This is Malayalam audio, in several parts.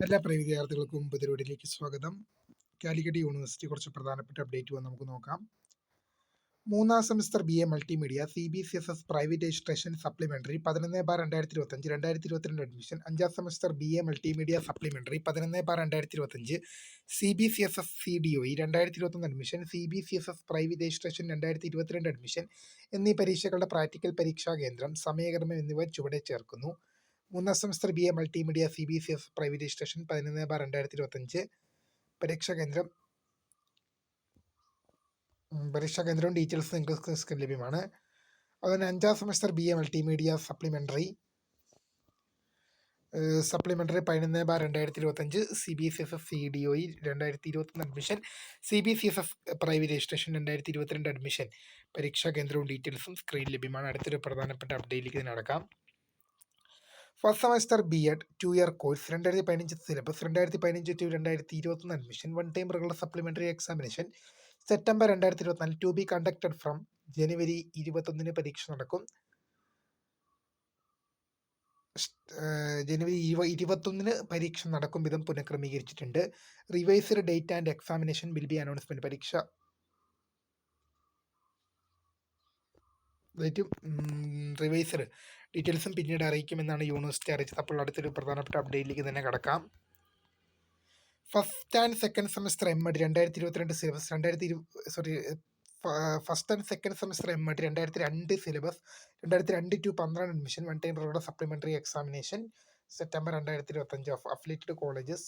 എല്ലാ പ്രിയ വിദ്യാർത്ഥികൾക്കും പുതിയ സ്വാഗതം. കാലിക്കറ്റ് യൂണിവേഴ്സിറ്റി കുറച്ച് പ്രധാനപ്പെട്ട അപ്ഡേറ്റ് നമുക്ക് നോക്കാം. മൂന്നാം semester BA multimedia CBCSS private registration supplementary 11/2025 2022 admission. അഞ്ചാം semester BA multimedia supplementary 11/2025 CBCSS CDOE 2021 admission. CBCSS private registration 2022 admission എന്നീ പരീക്ഷകളുടെ പ്രാക്ടിക്കൽ പരീക്ഷാ കേന്ദ്രം, സമയക്രമം എന്നിവ ചുവടെ ചേർക്കുന്നു. മൂന്നാം semester BA multimedia CBCSS private registration 11/2025 പരീക്ഷാ കേന്ദ്രവും ഡീറ്റെയിൽസ് നിങ്ങൾക്ക് ലഭ്യമാണ്. അതുപോലെ അഞ്ചാം semester BA multimedia supplementary 11/2025 CBCSS CDOE 2021 admission. CBCSS private registration 2022 admission പരീക്ഷാ കേന്ദ്രവും ഡീറ്റെയിൽസും സ്ക്രീനിൽ ലഭ്യമാണ്. അടുത്തൊരു പ്രധാനപ്പെട്ട അപ്ഡേറ്റിലേക്ക് നടക്കാം. First semester BEd 2-year course 2015 syllabus 2015 to 2021 admission. One time regular supplementary examination September 2024 to be conducted from January 21 പരീക്ഷ നടക്കും. ജനുവരി 21 പരീക്ഷ നടക്കും വിധം പുനഃക്രമീകരിച്ചിട്ടുണ്ട്. Revised date and examination will be announcement. പരീക്ഷ റിവൈസ്ഡ് ഡീറ്റെയിൽസും പിന്നീട് അറിയിക്കുമെന്നാണ് യൂണിവേഴ്സിറ്റി അറിയിച്ചത്. അപ്പോൾ അടുത്തൊരു പ്രധാനപ്പെട്ട അപ്ഡേറ്റിലേക്ക് തന്നെ കടക്കാം. First and second semester MAT 2022 syllabus first and second semester MAT 2002 syllabus 2002 to 12 admission. One time regular supplementary examination September 2025 of affiliated colleges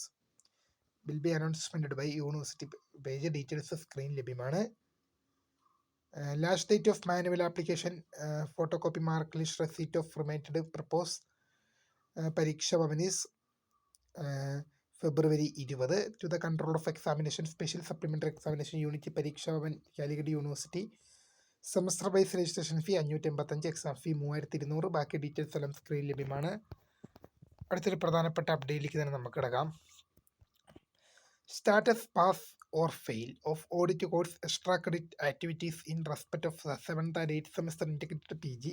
will be announcemented by university page. Details screen ലഭ്യമാണ്. Last date of manual application photo copy mark list receipt of remitted propose പരീക്ഷ ഭവനീസ് February 20. To the control of examination special supplementary examination unit Pareeksha Bhavan Calicut university. Semester wise registration fee 585, exam fee 3200. ബാക്കി ഡീറ്റെയിൽസ് എല്ലാം സ്ക്രീൻ ലഭ്യമാണ്. അടുത്തൊരു പ്രധാനപ്പെട്ട അപ്ഡേറ്റിലേക്ക് തന്നെ നമുക്ക് കിടക്കാം. Status pass or fail of audit course extra credit activities in respect of the 7th and 8th semester integrated PG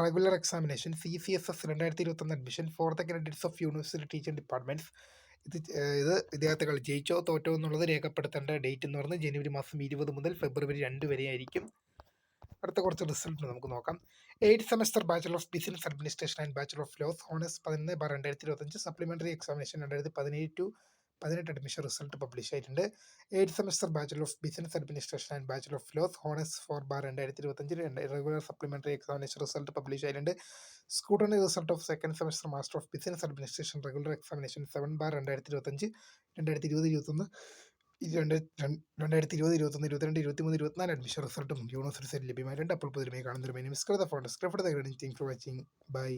regular examination CCSS 2021 admission for the credits of university teaching departments. ഇത് വിദ്യാർത്ഥികൾ ജയിച്ചോ തോറ്റോ എന്നുള്ളത് രേഖപ്പെടുത്തേണ്ട ഡേറ്റ് എന്ന് പറഞ്ഞാൽ ജനുവരി മാസം 20 മുതൽ ഫെബ്രുവരി 2 വരെ ആയിരിക്കും. അടുത്ത കുറച്ച് റിസൾട്ട് നമുക്ക് നോക്കാം. 8th semester bachelor of business administration and bachelor of laws honours 11/2025 supplementary examination 2017 to 18 admission result publish ആയിട്ടുണ്ട്. 8th semester bachelor of business administration and bachelor of laws honours 4/2025 regular supplementary examination result publish ആയിട്ടുണ്ട്. സ്കൂട്ടറി result of second semester master of business administration regular examination 7/2025 2020-21 admission റിസൾട്ടും യൂണിവേഴ്സിറ്റി സൈറ്റിൽ ലഭ്യമായിട്ടുണ്ട്. അപ്പോൾ പുതിയ കാണുന്നൊരു മെയിൻ ഫോർ വാച്ചിങ്. ബൈ.